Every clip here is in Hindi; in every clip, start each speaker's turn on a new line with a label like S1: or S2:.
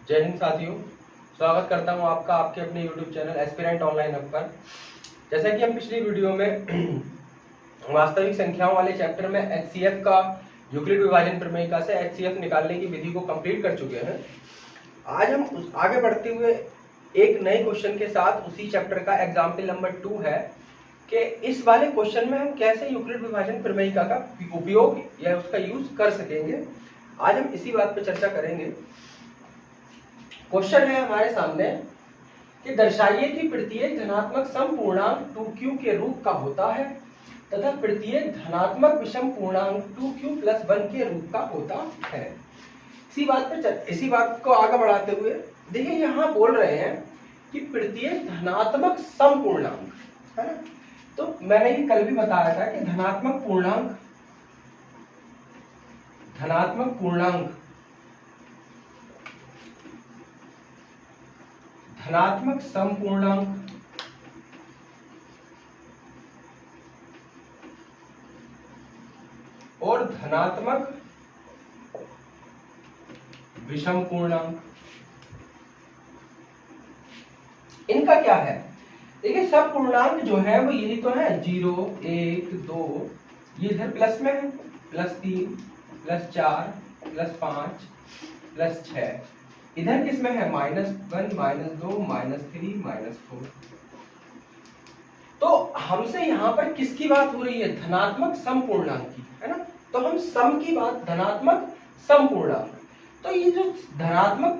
S1: जय हिंद साथियों, स्वागत करता हूं आपका आपके अपने YouTube channel aspirant online hub पर। जैसा कि हम पिछली वीडियो में वास्तविक संख्याओं वाले चैप्टर में HCF का यूक्लिड विभाजन प्रमेयिका से HCF निकालने की विधि को कंप्लीट कर चुके हैं। आज हम आगे बढ़ते हुए एक नए क्वेश्चन के साथ उसी चैप्टर का एग्जाम्पल नंबर 2 है कि इस वाले क्वेश्चन में हम कैसे यूक्लिड विभाजन प्रमेयिका का उपयोग या उसका यूज कर सकेंगे। आज हम इसी बात पर चर्चा करेंगे। क्वेश्चन है हमारे सामने कि दर्शाइए कि प्रत्येक धनात्मक समपूर्णांक 2q के रूप का होता है तथा प्रत्येक धनात्मक विषम पूर्णांक 2q + 1 के रूप का होता है। इसी बात को आगे बढ़ाते हुए देखिए, यहाँ बोल रहे हैं कि प्रत्येक धनात्मक समपूर्णांक, है ना। तो मैंने ये कल भी बताया था कि धनात्मक समपूर्णांक और धनात्मक विषम पूर्णांक, इनका क्या है। देखिए, सब पूर्णांक जो है वो यही तो है, 0, 1, 2, ये इधर प्लस में है, +3, +4, +5, +6, इधर किसमें है, -1, -2, -3, -4। तो हमसे यहाँ पर किसकी बात हो रही है, धनात्मक समपूर्णांक की, है ना। तो हम सम की बात, धनात्मक समपूर्णांक, तो ये जो धनात्मक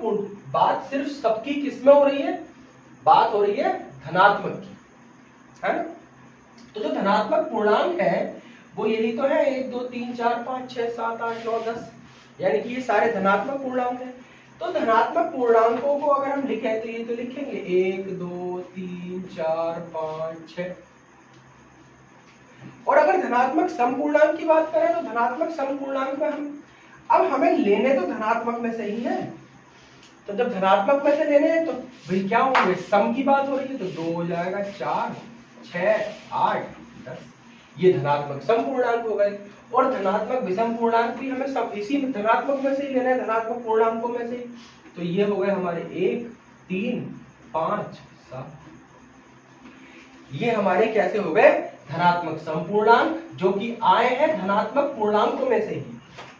S1: बात सिर्फ सबकी किसमें हो रही है, बात हो रही है धनात्मक की, है ना। तो जो धनात्मक पूर्णांक है वो यही तो है, 1, 2, 3, 4, 5, 6, 7, 8, 9, 10, यानी कि ये सारे धनात्मक पूर्णांक हैं। तो धनात्मक पूर्णांकों को अगर हम लिखें तो ये तो लिखेंगे 1, 2, 3, 4, 5, 6। और अगर धनात्मक समपूर्णांक की बात करें तो धनात्मक समपूर्णांक में अब हमें लेने तो धनात्मक में से ही है। तो जब धनात्मक में से लेने हैं तो भाई क्या होंगे, सम की बात हो रही है तो 2 हो जाएगा, 4, 6, 8, 10, ये धनात्मक समपूर्णांक हो गए। और धनात्मक विषम पूर्णांक भी हमें सब इसी धनात्मक में से ही लेना है, धनात्मक पूर्णांकों में से। तो ये हो गए हमारे 1, 3, 5, 7, ये हमारे कैसे हो गए, धनात्मक समपूर्णांक जो कि आए हैं धनात्मक पूर्णांकों में से ही,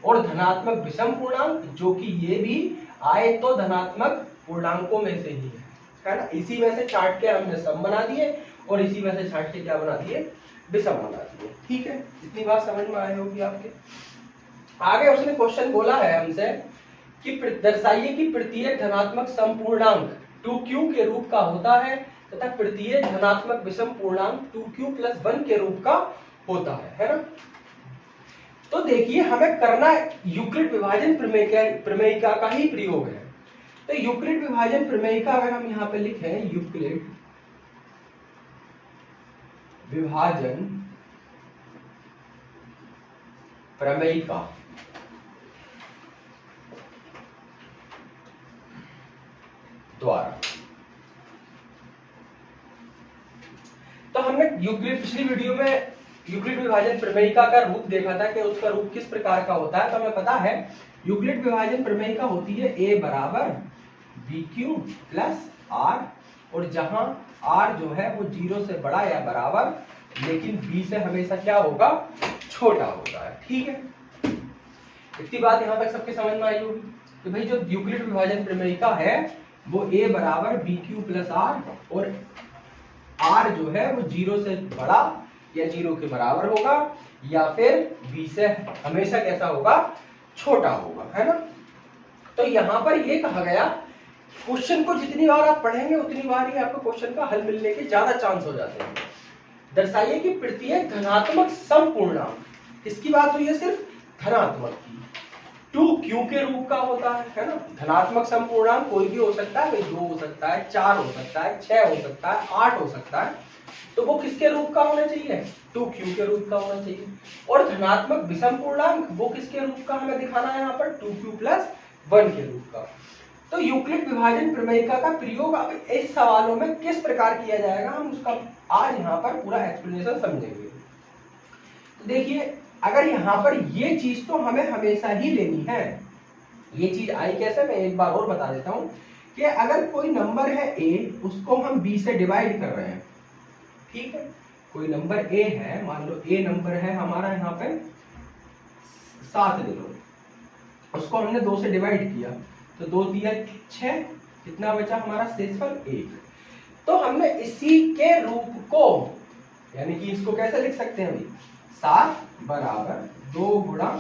S1: और धनात्मक विषम पूर्णांक जो कि ये भी आए तो धनात्मक पूर्णांकों में से ही है ना। इसी में से छांट के हमने सम बना दिए और इसी में से छांट के क्या बना दिए, विषम बना दिए। ठीक है, इतनी बात समझ में आई होगी आपके। आगे उसने क्वेश्चन बोला है हमसे कि दर्शाइए कि प्रत्येक धनात्मक समपूर्णांक 2q के रूप का होता है तथा प्रत्येक धनात्मक विषम पूर्णांक 2q + 1 के रूप का होता है ना। तो देखिए, हमें करना यूक्लिड विभाजन प्रमेयिका का ही प्रयोग है। तो यूक्लिड विभाजन प्रमेयिका अगर हम यहाँ पे लिखें, यूक्लिड विभाजन प्रमेयिका, द्वारा, तो हमने पिछली वीडियो में यूक्लिड विभाजन प्रमेयिका का रूप देखा था कि उसका रूप किस प्रकार का होता है। तो हमें पता है यूक्लिड विभाजन प्रमेयिका होती है a = bq + r, और जहां r जो है वो 0 से बड़ा या बराबर, लेकिन b से हमेशा क्या होगा, छोटा होता है। ठीक है, इतनी बात यहां तक सबके समझ में आई होगी कि भाई जो यूक्लिड विभाजन प्रमेयिका है वो a = bq + r, और r जो है वो 0 से बड़ा या 0 के बराबर होगा, या फिर b से हमेशा कैसा होगा, छोटा होगा, है ना। तो यहाँ पर ये कहा गया, क्वेश्चन को जितनी बार आप पढ़ेंगे उतनी बार ही आपको क्वेश्चन का हल मिलने के ज्यादा चांस हो जाते हैं। दर्शाइए कि प्रत्येक धनात्मक समपूर्णांक, किसकी बात हुई है, सिर्फ धनात्मक की, 2q के रूप का होता है ना। धनात्मक समपूर्णांक कोई भी हो सकता है, 2 हो सकता है, 4 हो सकता है, 6 हो सकता है, 8 हो सकता है, तो वो किसके रूप का होना चाहिए, 2q के रूप का होना चाहिए। और धनात्मक विषम पूर्णांक वो किसके रूप का हमें दिखाना है, यहाँ पर 2q + 1 के रूप का। तो यूक्लिड विभाजन प्रमेयिका का प्रयोग अब इस सवालों में किस प्रकार किया जाएगा, हम उसका आज यहाँ पर पूरा एक्सप्लेनेशन समझेंगे। तो देखिए, अगर यहाँ पर ये चीज तो हमें हमेशा ही लेनी है, ये चीज आई कैसे, मैं एक बार और बता देता हूं कि अगर कोई नंबर है a, उसको हम b से डिवाइड कर रहे हैं, ठीक है, कोई नंबर a है, मान लो a नंबर है हमारा यहाँ पे 7 ले लो, उसको हमने 2 से डिवाइड किया तो 2 दिया 6, कितना बचा हमारा शेषफल 1। तो हमने इसी के रूप को, यानी कि इसको कैसे लिख सकते हैं भाई, 7 बराबर 2 गुणा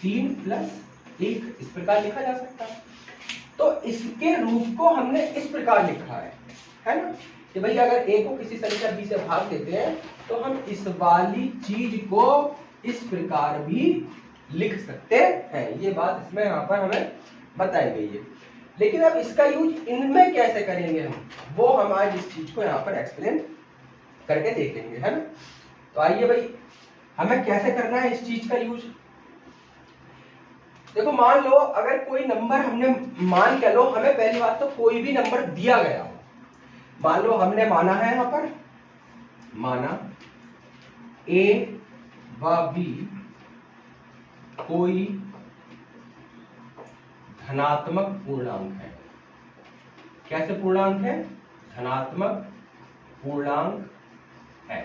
S1: 3 प्लस 1, इस प्रकार लिखा जा सकता है। तो इसके रूप को हमने इस प्रकार लिखा है ना, कि भाई अगर a को किसी संख्या b से भाग देते हैं तो हम इस वाली चीज को इस प्रकार भी लिख सकते हैं। ये बात इसमें यहाँ पर हमें बताई गई है। लेकिन अब इसका यूज इनमें कैसे करेंगे हम, वो हम आज इस चीज को यहाँ पर एक्सप्लेन करके देखेंगे, है ना। तो आइए भाई, हमें कैसे करना है इस चीज का यूज। देखो मान लो अगर कोई नंबर हमने मान के लो, हमें पहली बात तो कोई भी नंबर दिया गया हो, मान लो हमने माना है यहाँ पर, माना a व b कोई धनात्मक पूर्णांक है। कैसे पूर्णांक है, धनात्मक पूर्णांक है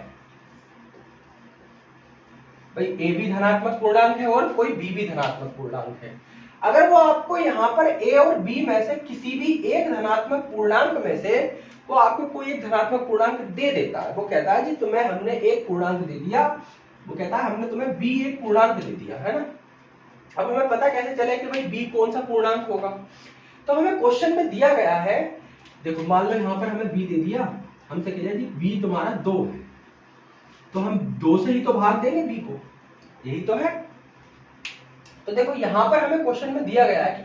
S1: भाई, a भी धनात्मक पूर्णांक है और कोई b भी धनात्मक पूर्णांक है। अगर वो आपको यहाँ पर a और b में से किसी भी एक धनात्मक पूर्णांक में से वो आपको कोई एक धनात्मक पूर्णांक दे देता है, वो कहता है जी तुम्हें हमने एक पूर्णांक दे दिया, वो कहता है हमने तुम्हें b एक पूर्णांक दे दिया, है ना। अब हमें पता कैसे चले कि भाई b कौन सा पूर्णांक होगा, तो हमें क्वेश्चन में दिया गया है, देखो मान लो यहाँ पर हमें b दे दिया, हमसे कह दिया जी b तुम्हारा 2 है, तो हम 2 से ही तो भाग देंगे b को, यही तो है। तो देखो यहाँ पर हमें क्वेश्चन में दिया गया है कि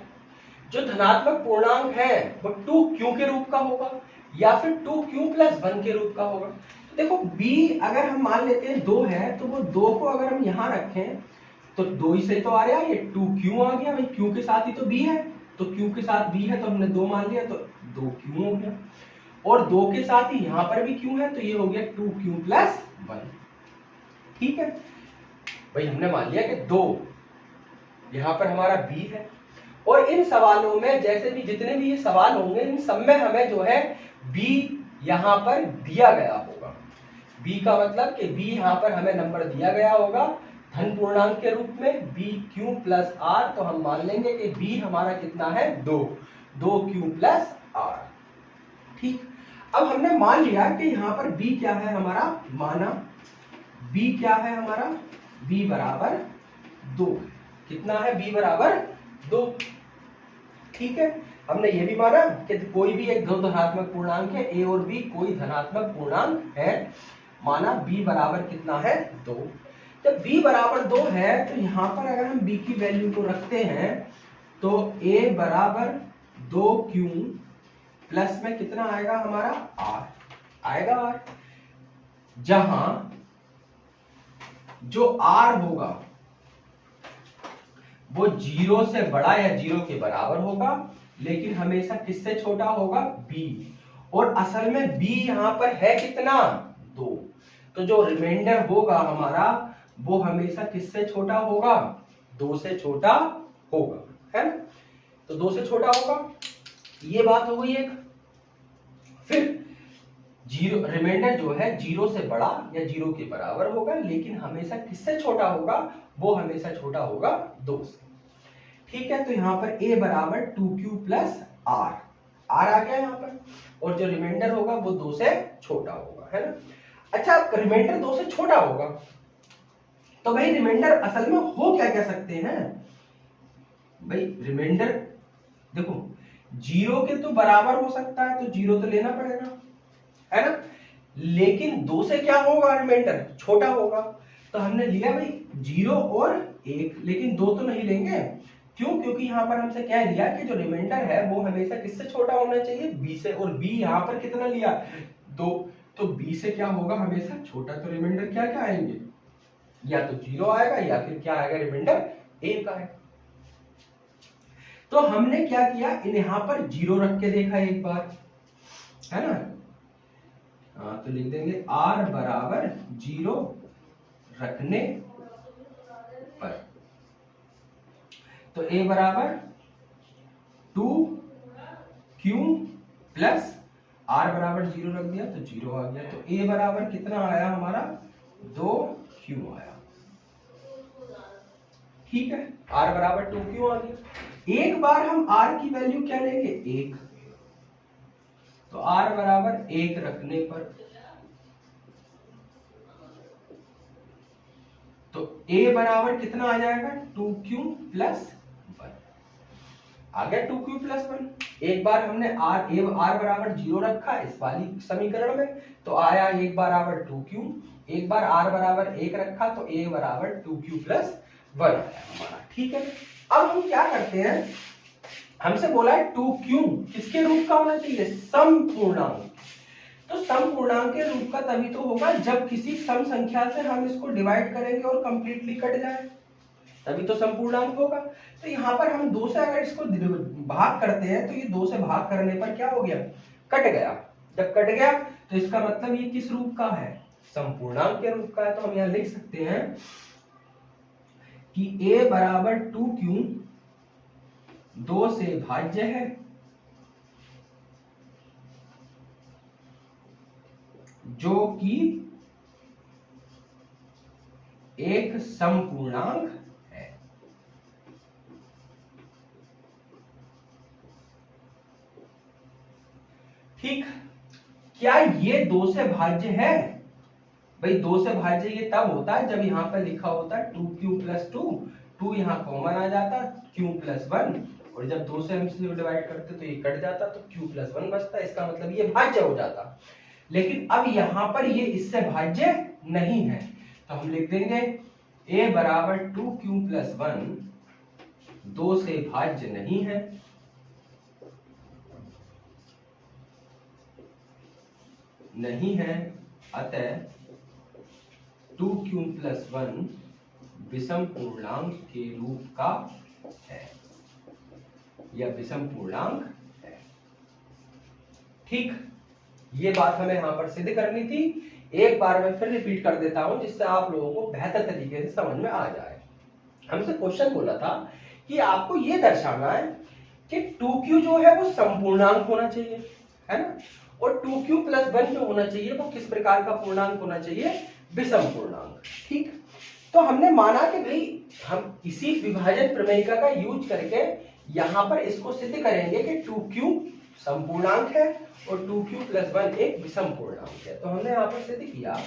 S1: जो धनात्मक पूर्णांक है वो 2q के रूप का होगा या फिर 2q+1 के रूप का होगा। तो देखो b अगर हम मान लेते हैं 2 है, तो वो 2 को अगर हम यहाँ रखें तो 2 ही से तो आ रहा है, ये 2q आ गया भाई, q के साथ ही तो b है, तो q के साथ b है तो हमने 2 मान लिया, तो 2q हो गया, और 2 के साथ ही यहाँ पर भी q है, तो ये हो गया 2q+1, ठीक है भाई। हमने मान लिया कि 2 यहाँ पर हमारा b है, और इन सवालों में जैसे भी जितने भी ये सवाल होंगे, इन सब में हमें जो है b यहाँ पर दिया गया होगा। b का मतलब कि b यहाँ पर हमें नंबर दिया गया होगा धन पूर्णांक के रूप में, bq+r, तो हम मान लेंगे कि b हमारा कितना है 2q+r, ठीक। अब हमने मान लिया कि यहाँ पर b क्या है हमारा, माना b क्या है हमारा, b बराबर 2, कितना है b बराबर 2, ठीक है। हमने ये भी माना कि कोई भी एक दो धनात्मक पूर्णांक है, a और b कोई धनात्मक पूर्णांक है, माना b बराबर कितना है 2। जब b बराबर 2 है तो यहाँ पर अगर हम b की वैल्यू को रखते हैं तो a बराबर 2q प्लस में कितना आएगा हमारा r आएगा, r जहां जो r होगा वो 0 से बड़ा या 0 के बराबर होगा, लेकिन हमेशा किससे छोटा होगा, b, और असल में b यहां पर है कितना 2, तो जो रिमाइंडर होगा हमारा वो हमेशा किससे छोटा होगा, 2 से छोटा होगा, है ना। तो 2 से छोटा होगा, ये बात हो गई एक। फिर जीरो रिमाइंडर जो है 0 से बड़ा या 0 के बराबर होगा, लेकिन हमेशा किससे छोटा होगा, वो हमेशा छोटा होगा 2 से, ठीक है। तो यहाँ पर a बराबर 2q+r, r आ गया यहाँ पर, और जो रिमाइंडर होगा वो 2 से छोटा होगा, है ना। अच्छा, रिमाइंडर 2 से छोटा होगा तो भाई रिमाइंडर असल में हो क्या कह सकते हैं भाई, रिमाइंडर देखो 0 के तो बराबर हो सकता है, तो 0 तो लेना पड़ेगा, है ना, लेकिन 2 से क्या होगा, रिमाइंडर छोटा होगा, तो हमने लिया भाई 0 और 1, लेकिन 2 तो नहीं लेंगे, क्यों, क्योंकि यहाँ पर हमसे कह दिया कि जो रिमाइंडर है वो हमेशा किससे छोटा होना चाहिए, b से, और b यहाँ पर कितना लिया 2, तो b से क्या होगा हमेशा छोटा, तो रिमाइंडर क्या क्या आएंगे, या तो 0 आएगा या फिर क्या आएगा, रिमाइंडर 1 आएगा। तो हमने क्या किया, इन यहाँ पर 0 रख के देखा एक बार, है ना, हाँ, तो लिख देंगे r बराबर 0 रखने पर, तो a बराबर क्यू प्लस आर बराबर 0 रख दिया तो 0 आ गया। तो ए बराबर कितना आया हमारा 2q आया। ठीक है, आर बराबर 2q आ गया। एक बार हम आर की वैल्यू क्या लेंगे 1, तो आर बराबर 1 रखने पर तो a बराबर कितना आ जाएगा 2q प्लस 1 आ गया। 2q प्लस 1 एक बार हमने आर बराबर 0 रखा इस वाली समीकरण में तो आया एक बराबर 2q, एक बार आर बराबर 1 रखा तो a बराबर 2q प्लस 1 आया हमारा। ठीक है, अब हम क्या करते हैं, हमसे बोला है 2q किसके रूप का होना चाहिए, समपूर्णांक। तो समपूर्णांक के रूप का तभी तो होगा जब किसी सम संख्या से हम इसको डिवाइड करेंगे और कंप्लीटली कट जाए, तभी तो समपूर्णांक होगा। तो यहाँ पर हम 2 से अगर इसको भाग करते हैं तो ये 2 से भाग करने पर क्या हो गया, कट गया। जब कट गया तो इसका मतलब ये किस रूप का है, समपूर्णांक के रूप का है। तो हम यहाँ लिख सकते हैं कि a बराबर 2q 2 से भाज्य है, जो कि एक समपूर्णांक है। ठीक, क्या ये 2 से भाज्य है, भाई 2 से भाज्य ये तब होता है जब यहां पर लिखा होता है 2q प्लस 2 यहां कॉमन आ जाता, q प्लस 1, और जब 2 से हम इसे डिवाइड करते तो ये कट जाता तो q प्लस 1 बचता, इसका मतलब ये भाज्य हो जाता। लेकिन अब यहां पर ये इससे भाज्य नहीं है तो हम लिख देंगे a बराबर 2q प्लस 1 2 से भाज्य नहीं है, अतः 2q प्लस 1 विषम पूर्णांक के रूप का है या विषम पूर्णांक है। ठीक, ये बात हमें यहां पर सिद्ध करनी थी। एक बार मैं फिर रिपीट कर देता हूं जिससे आप लोगों को बेहतर तरीके से समझ में आ जाए। हमसे क्वेश्चन बोला था कि आपको ये दर्शाना है कि 2q जो है वो संपूर्णांक होना चाहिए, है ना, और 2q प्लस 1 जो होना चाहिए वो किस प्रकार का पूर्णांक होना चाहिए, विषम पूर्णांक। ठीक, तो हमने माना कि भाई हम इसी विभाजन प्रमेयिका का यूज करके यहां पर इसको सिद्ध करेंगे कि 2q संपूर्णांक है और 2q प्लस 1 एक विषम पूर्णांक है। तो हमने यहाँ पर सिद्ध किया।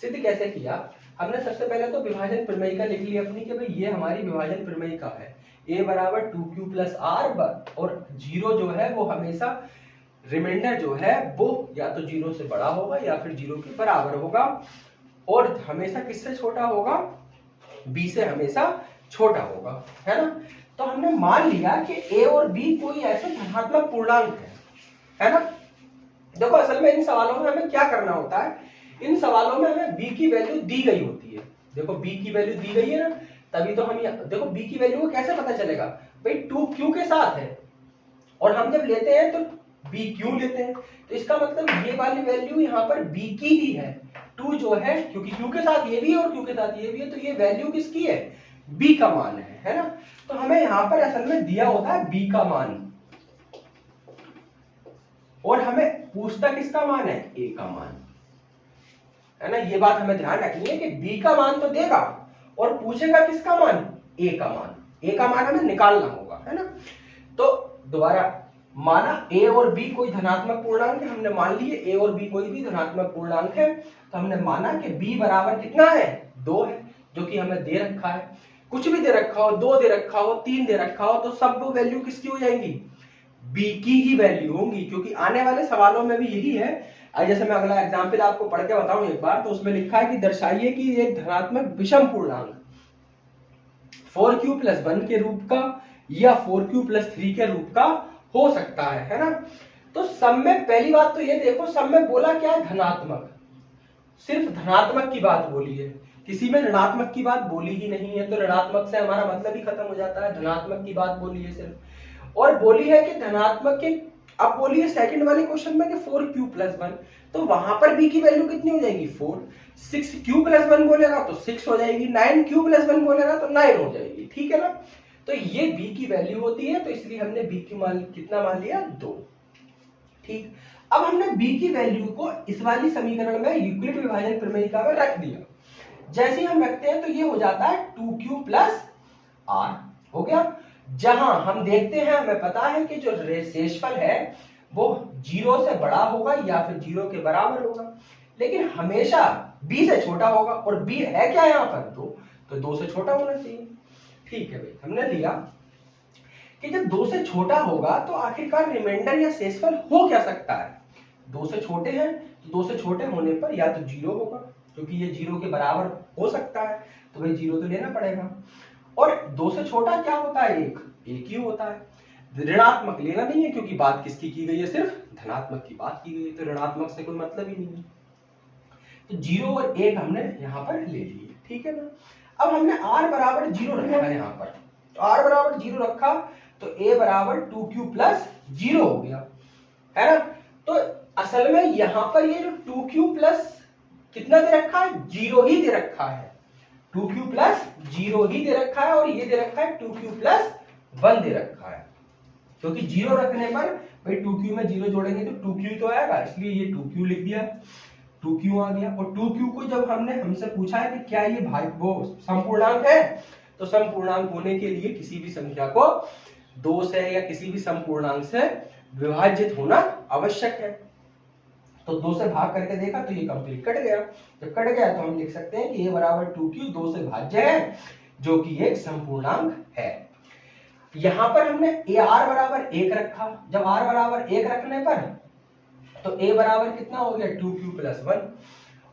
S1: सिद्ध कैसे किया, हमने सबसे पहले तो विभाजन प्रमेयिका लिख ली अपनी कि भाई ये हमारी विभाजन प्रमेयिका है, a बराबर 2q प्लस r और 0 जो है वो हमेशा रिमाइंडर जो है वो या तो 0 से बड़ा होगा या फिर 0 के बराबर होगा, और हमेशा किससे छोटा होगा, b से हमेशा छोटा होगा, है ना। तो हमने मान लिया कि a और b कोई ऐसे धनात्मक पूर्णांक है ना। देखो असल में इन सवालों में हमें क्या करना होता है, इन सवालों में हमें b की वैल्यू दी गई होती है। देखो b की वैल्यू दी गई है ना, तभी तो हम देखो b की वैल्यू को कैसे पता चलेगा, भाई 2q के साथ है और हम जब लेते हैं तो b क्यों लेते हैं, तो इसका मतलब ये वाली वैल्यू यहाँ पर b की ही है। 2 जो है क्योंकि q के साथ ये भी है और q के साथ ये भी है, तो ये वैल्यू किसकी है, b का मान है ना। तो हमें यहाँ पर असल में दिया होता है b का मान और हमें पूछता किसका मान है, a का मान, है ना। ये बात हमें ध्यान रखनी है कि b का मान तो देगा और पूछेगा किसका मान, a का मान। a का मान हमें निकालना होगा, है ना। तो दोबारा माना a और b कोई धनात्मक पूर्णांक है, हमने मान लिए a और b कोई भी धनात्मक पूर्णांक है, तो हमने माना कि b बराबर कितना है, 2 है, जो कि हमें दे रखा है। कुछ भी दे रखा हो, 2 दे रखा हो, 3 दे रखा हो, तो सब वैल्यू किसकी हो जाएंगी, b की ही वैल्यू होंगी, क्योंकि आने वाले सवालों में भी यही है। जैसे मैं अगला एग्जाम्पल आपको पढ़ के बताऊं एक बार, तो उसमें लिखा है कि दर्शाइए कि एक धनात्मक विषम पूर्णांक 4q प्लस 1 के रूप का या 4q प्लस 3 के रूप का हो सकता है ना। तो सब में पहली बात तो ये देखो, सब में बोला क्या है, धनात्मक, सिर्फ धनात्मक की बात बोली है, किसी में ऋणात्मक की बात बोली ही नहीं है। तो ऋणात्मक से हमारा मतलब ही खत्म हो जाता है, धनात्मक की बात बोली है सिर्फ, और बोली है कि धनात्मक के। अब बोली है सेकंड वाले क्वेश्चन में कि 4q प्लस 1, तो वहां पर b की वैल्यू कितनी हो जाएगी, 4। 6q प्लस 1 बोलेगा तो 6 हो जाएगी, 9q प्लस 1 बोलेगा तो 9 हो जाएगी, ठीक है ना। तो ये b की वैल्यू होती है, तो इसलिए हमने b की मान कितना मान लिया, 2। ठीक, अब हमने b की वैल्यू को इस वाली समीकरण में यूक्लिड विभाजन प्रमेयिका में रख दिया। जैसे ही हम रखते हैं तो ये हो जाता है 2q प्लस r, हो गया। जहां हम देखते हैं, हमें पता है कि जो शेषफल है वो 0 से बड़ा होगा या फिर 0 के बराबर होगा, लेकिन हमेशा b से छोटा होगा, और b है क्या यहाँ पर 2, तो 2 से छोटा होना चाहिए। ठीक है भाई, हमने लिया कि जब 2 से छोटा होगा तो आखिरकार रिमाइंडर या शेषफल हो क्या सकता है। 2 से छोटे हैं तो 2 से छोटे होने पर या तो 0 होगा, क्योंकि ये 0 के बराबर हो सकता है, तो भाई 0 तो लेना पड़ेगा। और 2 से छोटा क्या होता है, एक ही होता है। ऋणात्मक लेना नहीं है, क्योंकि बात किसकी की गई है, सिर्फ धनात्मक की बात की गई है, तो ऋणात्मक से कोई मतलब ही नहीं है। तो 0 और 1 हमने यहाँ पर ले लिए, ठीक है ना। अब हमने r बराबर 0 रखा है यहाँ पर, तो r बराबर 0 रखा तो a बराबर 2q प्लस 0 हो गया, है ना। तो असल में यहाँ पर ये जो 2q प्लस कितना दे रखा है, 0 ही दे रखा है, 2q प्लस 0 ही दे रखा है, और ये दे रखा है 2q प्लस 1 दे रखा है, क्योंकि 0 रखने पर भाई 2q में 0 जोड़ेंगे तो 2q तो आएगा, इसलिए ये 2q लिख दिया, 2q आ गया। और 2q को जब हमसे पूछा है कि क्या ये भाई वो समपूर्णांक है, तो समपूर्णांक होने के लिए किसी भी संख्या को 2 से या किसी भी समपूर्णांक से विभाजित होना आवश्यक है। तो 2 से भाग करके देखा तो ये कंप्लीट कट गया, जब कट गया तो हम लिख सकते हैं कि a बराबर 2q 2 से भाज्य है, जो कि एक समपूर्णांक है। यहां पर हमने r बराबर 1 रखा, जब r बराबर 1 रखने पर तो a बराबर कितना हो गया, 2q प्लस 1।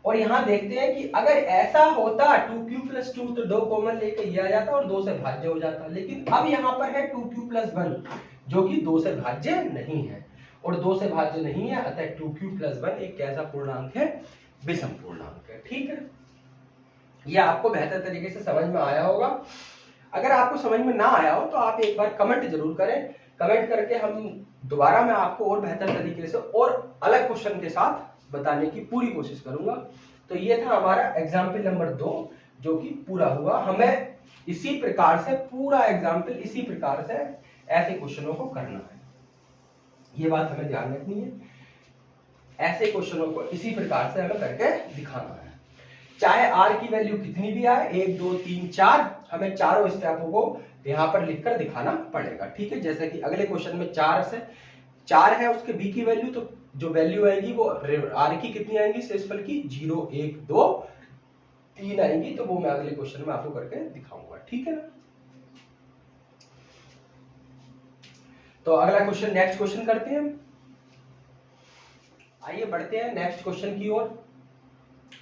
S1: और यहां देखते हैं कि अगर ऐसा होता 2q प्लस 2 तो 2 कॉमन लेके ये आ जाता और 2 से भाज्य हो जाता, लेकिन अब यहां पर है 2q प्लस 1 जो कि 2 से भाज्य नहीं है, और 2 से भाज्य नहीं है, अतः 2q प्लस 1 एक कैसा पूर्णांक है, विषम पूर्णांक है। ठीक है, यह आपको बेहतर तरीके से समझ में आया होगा। अगर आपको समझ में ना आया हो तो आप एक बार कमेंट जरूर करें, कमेंट करके हम दोबारा मैं आपको और बेहतर तरीके से और अलग क्वेश्चन के साथ बताने की पूरी कोशिश करूंगा। तो ये था हमारा एग्जाम्पल नंबर 2 जो कि पूरा हुआ। हमें इसी प्रकार से पूरा एग्जाम्पल इसी प्रकार से ऐसे क्वेश्चनों को करना है, ये बात हमें ध्यान रखनी है। ऐसे क्वेश्चनों को इसी प्रकार से हमें करके दिखाना है, चाहे r की वैल्यू कितनी भी आए, 1 2 3 4, हमें चारों स्टेपों को यहाँ पर लिखकर दिखाना पड़ेगा। ठीक है, जैसे कि अगले क्वेश्चन में 4 है उसके b की वैल्यू, तो जो वैल्यू आएगी वो r की कितनी आएगी, शेषफल की 0 1 2 3 आएगी, तो वो मैं अगले क्वेश्चन में आपको करके दिखाऊंगा। ठीक है ना, तो अगला क्वेश्चन, नेक्स्ट क्वेश्चन करते हैं। आइए बढ़ते हैं नेक्स्ट क्वेश्चन की ओर।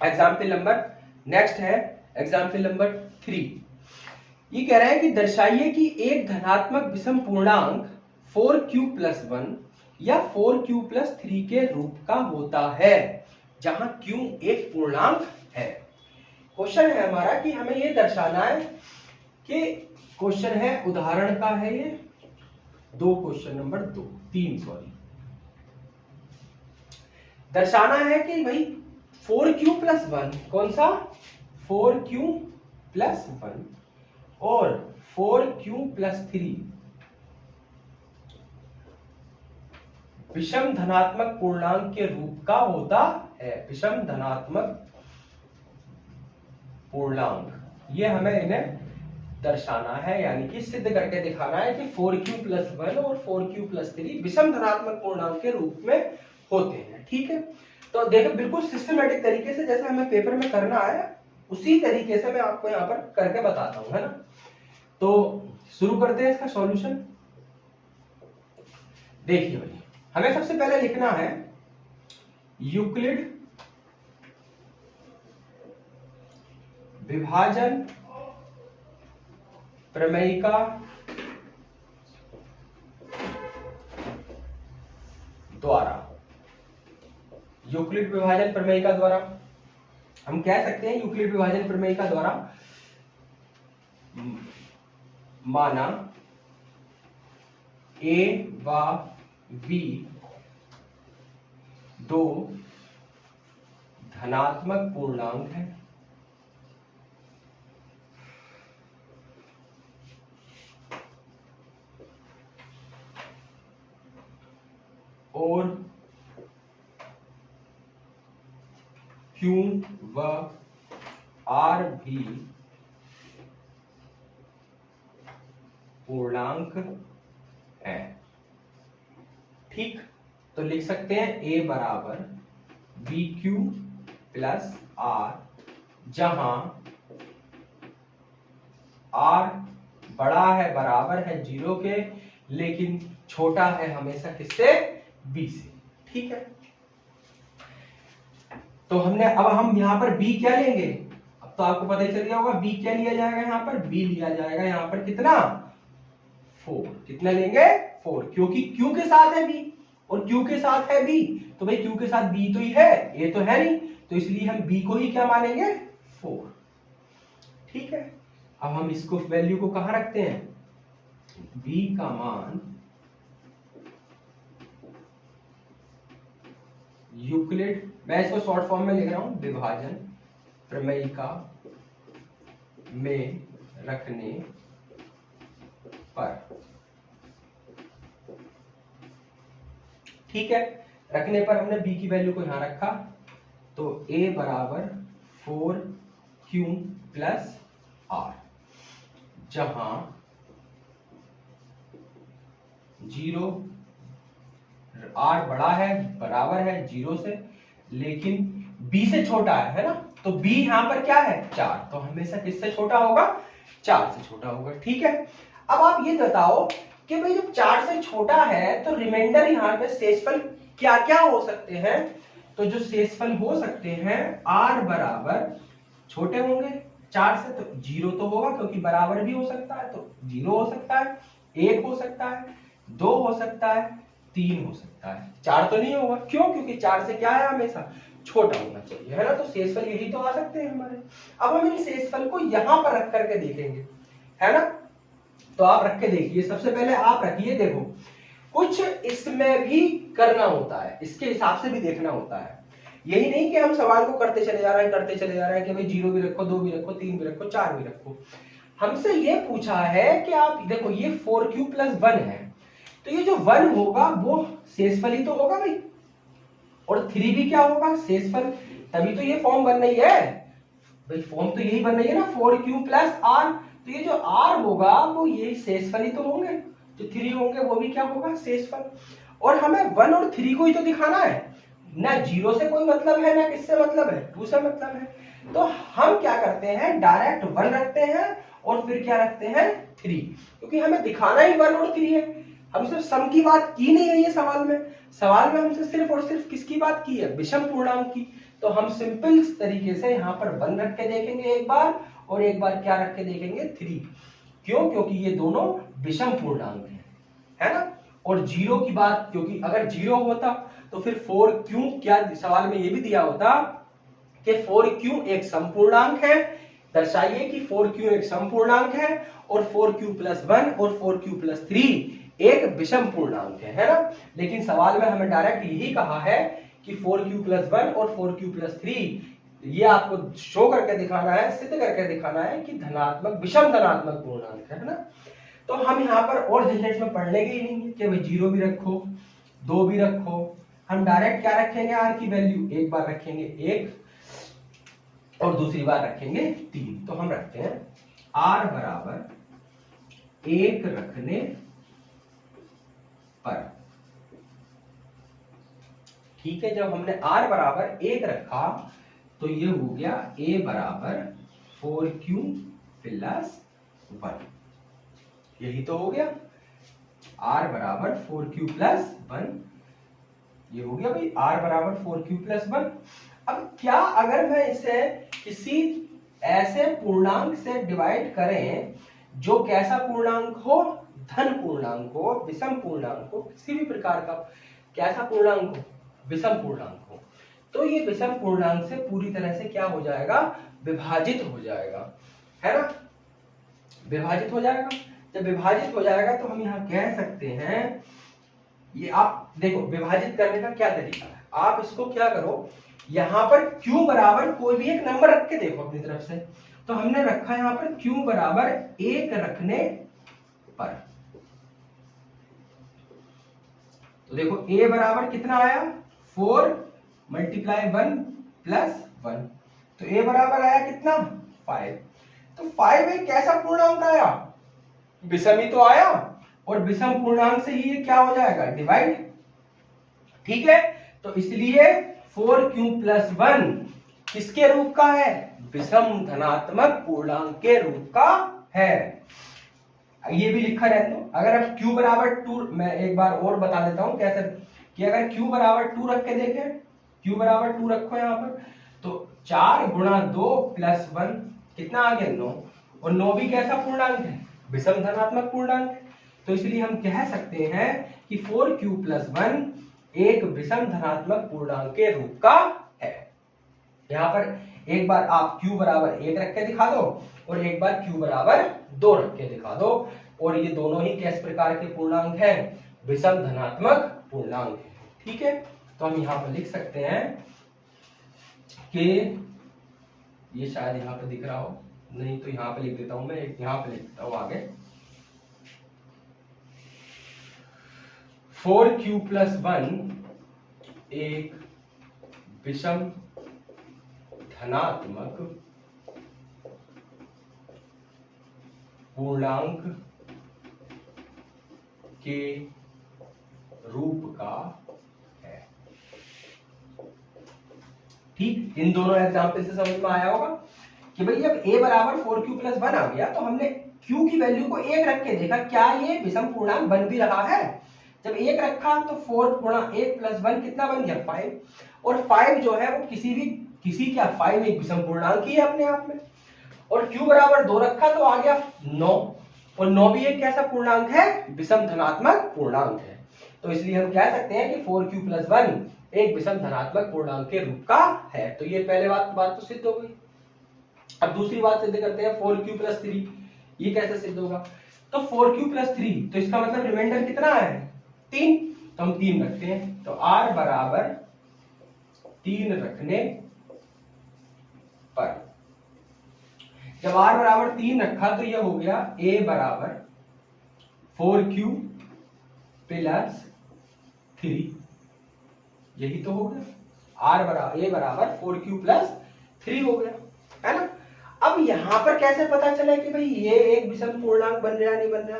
S1: एग्जाम्पल नंबर नेक्स्ट है एग्जाम्पल नंबर 3। ये कह रहा है कि दर्शाइए कि एक धनात्मक विषम पूर्णांक 4q प्लस 1 या 4q प्लस 3 के रूप का होता है जहां q एक पूर्णांक है। क्वेश्चन है हमारा कि हमें ये दर्शाना है कि क्वेश्चन है उदाहरण का है ये क्वेश्चन नंबर 3 सॉरी, दर्शाना है कि भाई 4q प्लस 1 कौन सा, 4q प्लस 1 और 4q प्लस 3 विषम धनात्मक पूर्णांक के रूप का होता है। विषम धनात्मक पूर्णांक, ये हमें इन्हें दर्शाना है, यानी कि सिद्ध करके दिखाना है कि 4q प्लस 1 और 4q प्लस 3 विषम धनात्मक पूर्णांक के रूप में होते हैं। ठीक है, तो देखो बिल्कुल सिस्टमेटिक तरीके से जैसे हमें पेपर में करना है उसी तरीके से मैं आपको यहाँ पर करके बताता हूँ, है ना। तो शुरू करते हैं इसका सॉल्यूशन। देखिए भाई, हमें सबसे पहले लिखना है यूक्लिड विभाजन प्रमेयिका द्वारा, यूक्लिड विभाजन प्रमेयिका द्वारा हम कह सकते हैं यूक्लिड विभाजन प्रमेयिका द्वारा माना a व b दो धनात्मक पूर्णांक है और Q व R भी पूर्णांक है। ठीक, तो लिख सकते हैं A बराबर BQ प्लस R, जहां R बड़ा है, बराबर है 0 के, लेकिन छोटा है हमेशा किससे? B से। ठीक है, तो हमने अब हम यहां पर B क्या लेंगे? अब तो आपको पता ही चल गया होगा B क्या लिया जाएगा, यहां पर B लिया जाएगा, यहां पर कितना? 4। कितना लेंगे? 4, क्योंकि Q के साथ है B और Q के साथ है B, तो भाई Q के साथ B तो ही है, A तो है नहीं, तो इसलिए हम B को ही क्या मानेंगे? 4। ठीक है, अब हम इसको वैल्यू को कहां रखते हैं? B का मान यूक्लिड, मैं इसको शॉर्ट फॉर्म में लिख रहा हूं, विभाजन प्रमेयिका में रखने पर। ठीक है, रखने पर हमने B की वैल्यू को यहां रखा, तो A बराबर 4Q प्लस R, जहां 0 R बड़ा है, बराबर है 0 से, लेकिन B से छोटा है ना, तो B यहां पर क्या है? 4, तो हमेशा किससे छोटा होगा? 4 से छोटा होगा। ठीक है, अब आप ये बताओ कि भाई जब 4 से छोटा है तो रिमाइंडर यहां पे शेषफल क्या क्या हो सकते हैं? तो जो शेषफल हो सकते हैं, R बराबर छोटे होंगे 4 से, तो 0 तो होगा, क्योंकि बराबर भी हो सकता है, तो 0 हो सकता है, 1 हो सकता है, 2 हो सकता है, 3 हो सकता है, 4 तो नहीं होगा। क्यों? क्योंकि 4 से क्या है? हमेशा छोटा होना चाहिए, है ना, तो शेषफल यही तो आ सकते हैं हमारे। अब हम इन शेषफल को यहां पर रख करके देखेंगे, है ना, तो आप रख के देखिए, सबसे पहले आप रखिए, देखो कुछ इसमें भी करना होता है, इसके हिसाब से भी देखना होता है, यही नहीं कि हम सवाल को करते चले जा रहे हैं, करते चले जा रहे हैं कि भाई 0 भी रखो, 2 भी रखो, 3 भी रखो, 4 भी रखो। हमसे ये पूछा है कि आप देखो ये 4Q प्लस 1 है, तो ये जो 1 होगा वो शेषफल ही तो होगा भाई, और 3 भी क्या होगा? शेषफल, तभी तो ये फॉर्म बन रही है भाई, फॉर्म तो यही बन रही है ना, 4Q प्लस R, तो ये जो R होगा वो ये शेषफल ही तो होंगे, जो 3 होंगे वो भी क्या होगा? शेषफल। और हमें 1 और 3 को ही तो दिखाना है ना, 0 से कोई मतलब है ना, किससे मतलब है? 2 से मतलब है। तो हम क्या करते हैं, डायरेक्ट 1 रखते हैं और फिर क्या रखते हैं? 3, क्योंकि हमें दिखाना ही 1 और 3 है, हम सिर्फ सम की बात की नहीं है ये सवाल में, सवाल में हमसे सिर्फ और सिर्फ किसकी बात की है? विषम पूर्णांक की। तो हम सिंपल तरीके से यहाँ पर 1 रख के देखेंगे एक बार, और एक बार क्या रख के देखेंगे? 3। क्यों? क्योंकि ये दोनों विषम पूर्णांक है ना। और 0 की बात, क्योंकि अगर 0 होता तो फिर 4Q, क्या सवाल में ये भी दिया होता कि 4Q एक समपूर्णांक है, दर्शाइए कि 4Q एक समपूर्णांक है, और 4Q प्लस 1 और 4Q प्लस 3 एक विषम पूर्णांक है ना। लेकिन सवाल में हमें डायरेक्ट यही कहा है कि 4Q प्लस 1 और 4Q प्लस 3 ये आपको शो करके दिखाना है, सिद्ध करके दिखाना है कि धनात्मक, विषम धनात्मक पूर्णांक है ना। तो हम यहाँ पर और झंझट में पढ़ने के ही नहीं है कि भाई 0 भी रखो, 2 भी रखो, हम डायरेक्ट क्या रखेंगे? R की वैल्यू एक बार रखेंगे 1 और दूसरी बार रखेंगे 3। तो हम रखते हैं R बराबर 1 रखने पर। ठीक है, जब हमने R बराबर 1 रखा तो ये हो गया A बराबर 4Q प्लस 1, यही तो हो गया, R बराबर 4Q प्लस 1, ये हो गया भाई R बराबर 4Q प्लस 1। अब क्या अगर मैं इसे किसी ऐसे पूर्णांक से डिवाइड करें जो कैसा पूर्णांक हो? धन पूर्णांक हो, विषम पूर्णांक हो, किसी भी प्रकार का कैसा पूर्णांक हो? विषम पूर्णांक हो, तो ये विषम पूर्णांक से पूरी तरह से क्या हो जाएगा? विभाजित हो जाएगा, है ना, विभाजित हो जाएगा। जब विभाजित हो जाएगा तो हम यहाँ कह सकते हैं, ये आप देखो विभाजित करने का क्या तरीका है, आप इसको क्या करो, यहां पर Q बराबर कोई भी एक नंबर रख के देखो अपनी तरफ से। तो हमने रखा यहां पर Q बराबर 1 रखने पर, तो देखो A बराबर कितना आया? 4 मल्टीप्लाई 1 प्लस 1। तो a बराबर आया कितना 5। तो 5 एक कैसा पूर्णांक आया, विषम ही तो आया, और विषम पूर्णांक से ही ये क्या हो जाएगा डिवाइड। ठीक है, तो इसलिए 4q+1 किसके रूप का है, विषम धनात्मक पूर्णांक के रूप का है। ये भी लिखा रहता है। अगर आप q बराबर 2, मैं एक बार और बता देता हूं कैसे, कि अगर q बराबर 2 रख के देखें, q बराबर 2 रखो यहां पर, तो 4 गुणा 2 प्लस 1 कितना आ गया 9, और 9 भी कैसा पूर्णांक है, विषम धनात्मक पूर्णांक है। तो इसलिए हम कह सकते हैं कि 4q+1 एक विषम धनात्मक पूर्णांक के रूप का है। यहां पर एक बार आप q बराबर 1 रख के दिखा दो, और एक बार q बराबर 2 रख के दिखा दो, और ये दोनों ही किस प्रकार के पूर्णांक हैं, विषम धनात्मक पूर्णांक है। ठीक है, तो हम यहां पर लिख सकते हैं कि ये शायद यहां पर दिख रहा हो, नहीं तो यहां पर लिख देता हूं, मैं यहां पर लिख देता हूं आगे, 4q+1 एक विषम धनात्मक पूर्णांक के रूप का है। ठीक, इन दोनों एग्जाम्पल से समझ में आया होगा कि भाई जब a बराबर 4q+1 आ गया तो हमने q की वैल्यू को 1 रख के देखा क्या ये विषम पूर्णांक बन भी रहा है। जब 1 रखा तो 4 गुणा 1 प्लस 1 कितना बन गया 5, और 5 जो है वो किसी क्या 5 एक विषम पूर्णांक ही है अपने आप में, और q बराबर 2 रखा तो आ गया 9, और 9 भी एक कैसा पूर्णांक है, विषम धनात्मक पूर्णांक है। तो इसलिए हम कह सकते हैं कि 4q+1 एक विषम धनात्मक पूर्णांक के रूप का है। तो ये पहले बात तो सिद्ध हो गई। अब दूसरी बात सिद्ध करते हैं 4q+3, ये कैसे सिद्ध होगा, तो 4q+3 तो इसका मतलब रिमाइंडर कितना है 3, तो हम 3 रखते हैं, तो r बराबर 3 रखने पर, जब r बराबर 3 रखा तो यह हो गया a बराबर 4q प्लस 3, यही तो हो गया, a बराबर 4q प्लस 3 हो गया, है ना। अब यहां पर कैसे पता चला कि भाई ये एक विषम पूर्णांक बन रहा नहीं बन रहा,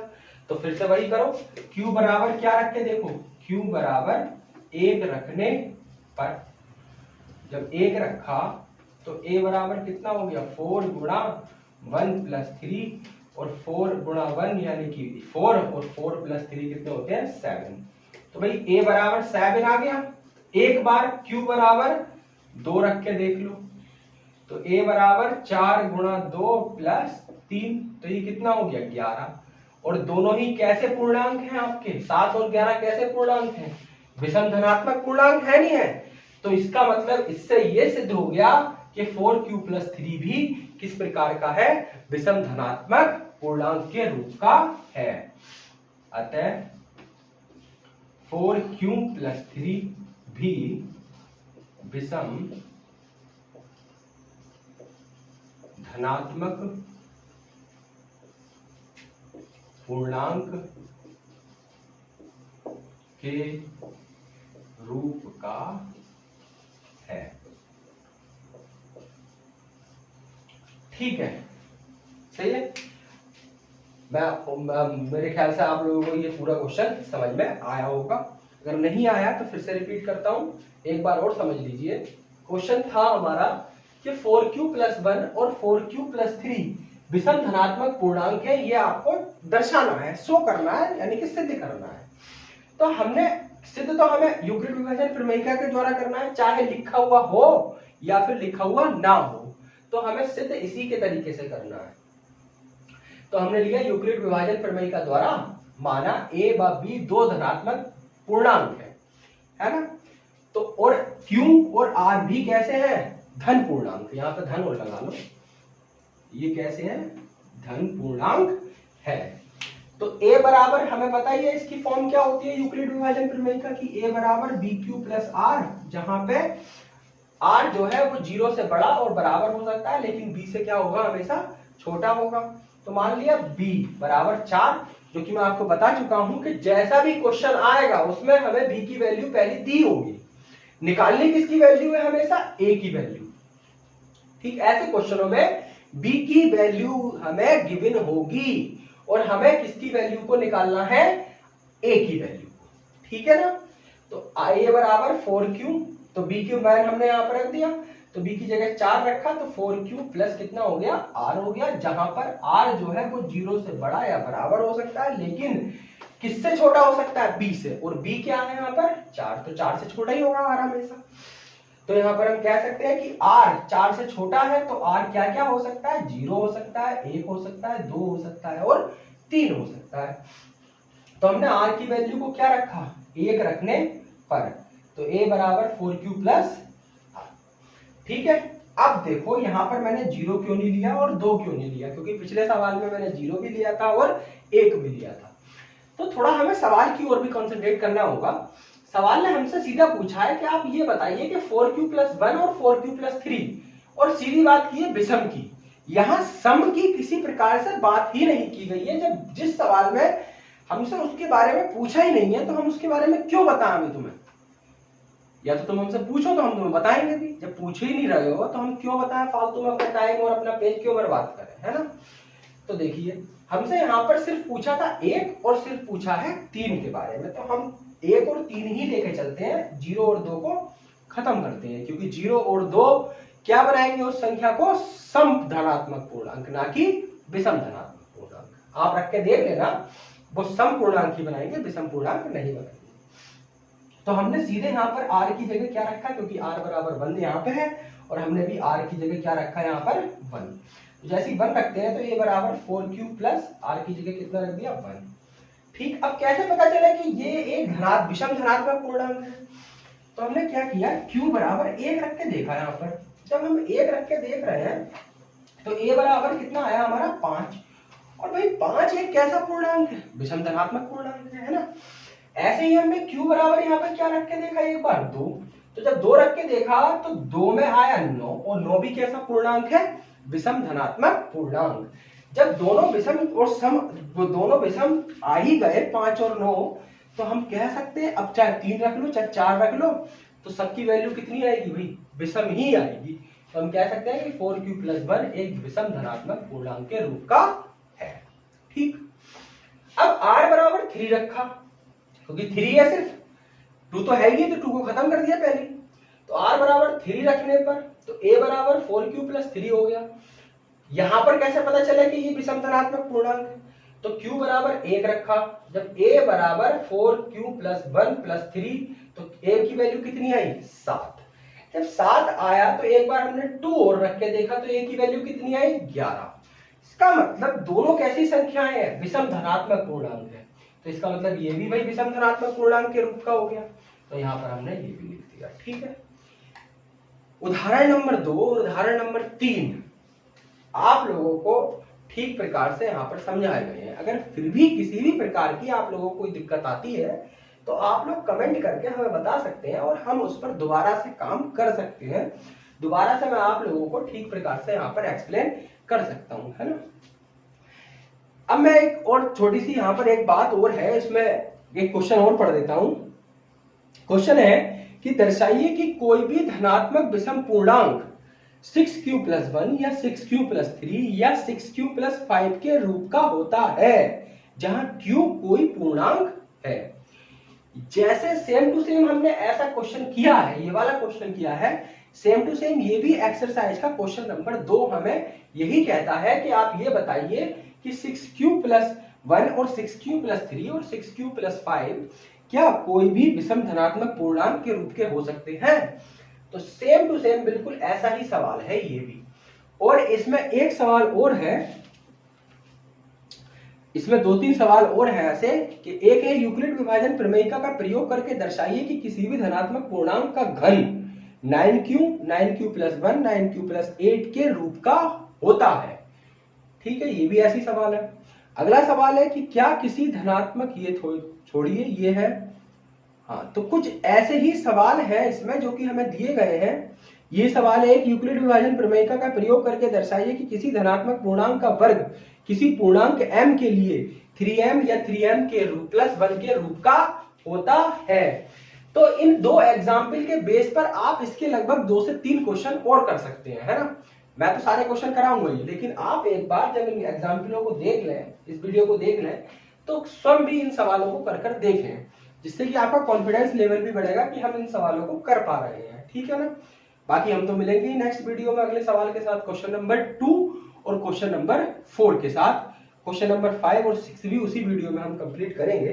S1: तो फिर से वही करो, q बराबर क्या रख के देखो, q बराबर 1 रखने पर, जब 1 रखा तो a बराबर कितना हो गया 4 गुणा 1 प्लस 3, और 4 गुणा 1 यानी कि 4, और 4 प्लस 3 कितने होते हैं 7, तो भाई a बराबर 7 आ गया। एक बार q बराबर 2 रख के देख लो, तो a बराबर 4 गुणा 2 प्लस 3, तो ये कितना हो गया 11, और दोनों ही कैसे पूर्णांक हैं आपके, 7 और 11 कैसे पूर्णांक हैं, विषम धनात्मक पूर्णांक है नहीं है। तो इसका मतलब इससे ये सिद्ध हो गया कि 4q+3 भी किस प्रकार का है, विषम धनात्मक पूर्णांक के रूप का है। अतः 4q+3 भी विषम धनात्मक पूर्णांक के रूप का है। ठीक है, सही है। मेरे ख्याल से आप लोगों को ये पूरा क्वेश्चन समझ में आया होगा, अगर नहीं आया तो फिर से रिपीट करता हूं, एक बार और समझ लीजिए। क्वेश्चन था हमारा कि 4q+1 और 4q+3 विषम धनात्मक पूर्णांक है, ये आपको दर्शाना है, शो करना है, यानी कि सिद्ध करना है। तो हमने सिद्ध तो हमें यूक्लिड विभाजन प्रमेयिका के द्वारा करना है, चाहे लिखा हुआ हो या फिर लिखा हुआ ना हो, तो हमें सिद्ध इसी के तरीके से करना है। तो हमने लिया यूक्लिड विभाजन प्रमेयिका द्वारा माना a व b दो धनात्मक पूर्णांक है ना। तो और q और r भी कैसे हैं, धन पूर्णांक, यहां पर धन और लगा लो, ये कैसे है, धन पूर्णांक है। तो a बराबर हमें पता ही है इसकी फॉर्म क्या होती है यूक्लिड विभाजन प्रमेयिका की, a बराबर bq प्लस r, जहां पे r जो है वो 0 से बड़ा और बराबर हो सकता है, लेकिन b से क्या होगा, हमेशा छोटा होगा। तो मान लिया b बराबर 4, जो कि मैं आपको बता चुका हूं कि जैसा भी क्वेश्चन आएगा उसमें हमें b की वैल्यू पहले दी होगी, निकालनी किसकी वैल्यू है, हमेशा a की वैल्यू, ठीक, ऐसे क्वेश्चनों में b की वैल्यू हमें गिवन होगी और हमें किसकी वैल्यू को निकालना है, a की वैल्यू को, ठीक है ना। तो a बराबर 4q, तो b की मान हमने यहाँ पर रख दिया, तो b की जगह 4 रखा, तो 4q प्लस कितना हो गया, r हो गया, जहां पर r जो है वो 0 से बड़ा या बराबर हो सकता है, लेकिन किससे छोटा हो सकता है, b से, और b क्या है यहाँ पर 4, तो 4 से छोटा ही होगा r हमेशा। तो यहाँ पर हम कह सकते हैं कि r 4 से छोटा है, तो r क्या क्या हो सकता है, 0 हो सकता है, 1 हो सकता है, 2 हो सकता है और 3 हो सकता है। तो हमने r की वैल्यू को क्या रखा, 1 रखने पर, तो a बराबर 4q प्लस r, ठीक है। अब देखो यहाँ पर मैंने 0 क्यों नहीं लिया और 2 क्यों नहीं लिया, क्योंकि पिछले सवाल में मैंने 0 भी लिया था और 1 भी लिया था। तो थोड़ा हमें सवाल की ओर भी कंसंट्रेट करना होगा। सवाल ने हमसे सीधा पूछा है कि आप ये बताइए कि 4q प्लस 1 और 4q प्लस 3, और सीधी बात की है विषम की। यहाँ सम की किसी प्रकार से बात ही नहीं की गई है। जब जिस सवाल में हमसे उसके बारे में पूछा ही नहीं है, तो हम उसके बारे में क्यों बताएं अभी तुम्हें, या तो तुम हमसे पूछो तो हम तुम्हें बताएंगे भी, जब पूछ ही नहीं रहे हो तो हम क्यों बताएं, फालतू में अपना टाइम और अपना पेज क्यों बर्बाद करें, है ना। तो देखिए हमसे यहाँ पर सिर्फ पूछा था 1 और सिर्फ पूछा है 3 के बारे में, तो हम 1 और 3 ही लेके चलते हैं, 0 और 2 को खत्म करते हैं, क्योंकि 0 और 2 क्या बनाएंगे उस संख्या को, सम धनात्मक पूर्णांक, ना कि विषम धनात्मक पूर्णांक। आप रख के देख लेना, वो सम पूर्णांक ही बनाएंगे, विषम पूर्णांक नहीं बनाएंगे। तो हमने सीधे यहाँ पर r की जगह क्या रखा, क्योंकि r बराबर 1 यहाँ पे है, और हमने भी r की जगह क्या रखा है यहाँ पर 1। जैसे ही 1 रखते हैं तो a बराबर 4q प्लस r की जगह कितना रख दिया 1। ठीक, अब कैसे पता चला कि ये एक विषम धनात्मक पूर्णांक है। तो हमने क्या किया, q बराबर 1 रख के देखा। यहाँ पर जब हम 1 रख के देख रहे हैं तो a बराबर कितना आया हमारा 5, और भाई 5 एक कैसा पूर्णांक है, विषम धनात्मक पूर्णांक है ना। ऐसे ही हमने q बराबर यहाँ पर क्या रख के देखा, एक बार 2, तो जब 2 रख के देखा तो 2 में आया 9, और 9 भी कैसा पूर्णांक है, विषम धनात्मक पूर्णांक। जब दोनों विषम और सम, दोनों विषम आ ही गए 5 और 9, तो हम कह सकते हैं, अब चाहे 3 रख लो चाहे 4 रख लो, तो सबकी वैल्यू कितनी आएगी भाई, विषम ही आएगी। तो हम कह सकते हैं कि 4q प्लस 1 एक विषम धनात्मक पूर्णांक के रूप का है। ठीक, अब r बराबर 3 रखा, क्योंकि 3 है, सिर्फ 2 तो है ही, तो 2 को खत्म कर दिया पहले। तो r बराबर 3 रखने पर तो a बराबर 4q प्लस 3 हो गया। यहां पर कैसे पता चला कि ये विषम धनात्मक पूर्णांक है, तो q बराबर 1 रखा, जब a बराबर 4q प्लस 1 प्लस 3, तो a की वैल्यू कितनी आई 7। जब 7 आया तो एक बार हमने 2 और रख के देखा, तो a की वैल्यू कितनी आई 11। इसका मतलब दोनों कैसी संख्याएं हैं, विषम धनात्मक पूर्णांक है, तो इसका मतलब ये भी भाई विषम धनात्मक पूर्णांक के रूप का हो गया। तो यहाँ पर हमने ये भी लिख दिया। ठीक है, उदाहरण नंबर 2 और उदाहरण नंबर 3 आप लोगों को ठीक प्रकार से यहाँ पर समझाए गए हैं। अगर फिर भी किसी भी प्रकार की आप लोगों को कोई दिक्कत आती है तो आप लोग कमेंट करके हमें बता सकते हैं, और हम उस पर दोबारा से काम कर सकते हैं। दोबारा से मैं आप लोगों को ठीक प्रकार से यहाँ पर एक्सप्लेन कर सकता हूँ, है ना। अब मैं एक और छोटी सी यहाँ पर एक बात और है, इसमें एक क्वेश्चन और पढ़ देता हूं। क्वेश्चन है कि दर्शाइए कि कोई भी धनात्मक विषम पूर्णांक 6q प्लस 1 या 6q प्लस 3 या 6q प्लस 5 के रूप का होता है, जहां q कोई पूर्णांक है। जैसे सेम टू सेम हमने ऐसा क्वेश्चन किया है, ये वाला क्वेश्चन किया है, सेम टू सेम ये भी एक्सरसाइज का क्वेश्चन नंबर 2 हमें यही कहता है कि आप ये बताइए कि 6q प्लस 1 और 6q प्लस 3 और 6q प्लस 5 क्या कोई भी विषम धनात्मक पूर्णांक के रूप के हो सकते हैं। तो सेम टू सेम बिल्कुल ऐसा ही सवाल है ये भी। और इसमें एक सवाल और है, इसमें 2-3 सवाल और है ऐसे कि एक है यूक्लिड विभाजन प्रमेयिका का प्रयोग करके दर्शाइए कि किसी भी धनात्मक पूर्णांक का घन 9q प्लस 1 9q प्लस 8 के रूप का होता है। ठीक है, ये भी ऐसी सवाल है। अगला सवाल है कि क्या किसी धनात्मक, ये छोड़िए ये है, हाँ, तो कुछ ऐसे ही सवाल है इसमें जो कि हमें दिए गए हैं। ये सवाल है एक यूक्लिड विभाजन प्रमेयिका का प्रयोग करके दर्शाइए कि किसी धनात्मक पूर्णांक का वर्ग किसी पूर्णांक m के लिए 3m या 3m के रूप प्लस 1 के रूप का होता है। तो इन 2 एग्जाम्पल के बेस पर आप इसके लगभग 2 से 3 क्वेश्चन और कर सकते हैं, है ना। मैं तो सारे क्वेश्चन कराऊंगा ही, लेकिन आप एक बार जब इन एग्जाम्पलों को देख लें, इस वीडियो को देख लें, तो स्वयं भी इन सवालों को कर कर देखें, जिससे कि आपका कॉन्फिडेंस लेवल भी बढ़ेगा कि हम इन सवालों को कर पा रहे हैं। ठीक है ना। बाकी हम तो मिलेंगे ही नेक्स्ट वीडियो में अगले सवाल के साथ, क्वेश्चन नंबर 2 और क्वेश्चन नंबर 4 के साथ। क्वेश्चन नंबर 5 और 6 भी उसी वीडियो में हम कंप्लीट करेंगे।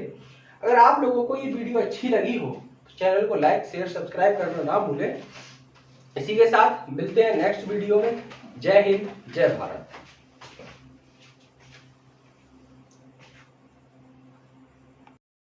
S1: अगर आप लोगों को ये वीडियो अच्छी लगी हो तो चैनल को लाइक शेयर सब्सक्राइब करना ना भूलें। इसी के साथ मिलते हैं नेक्स्ट वीडियो में। जय हिंद, जय भारत।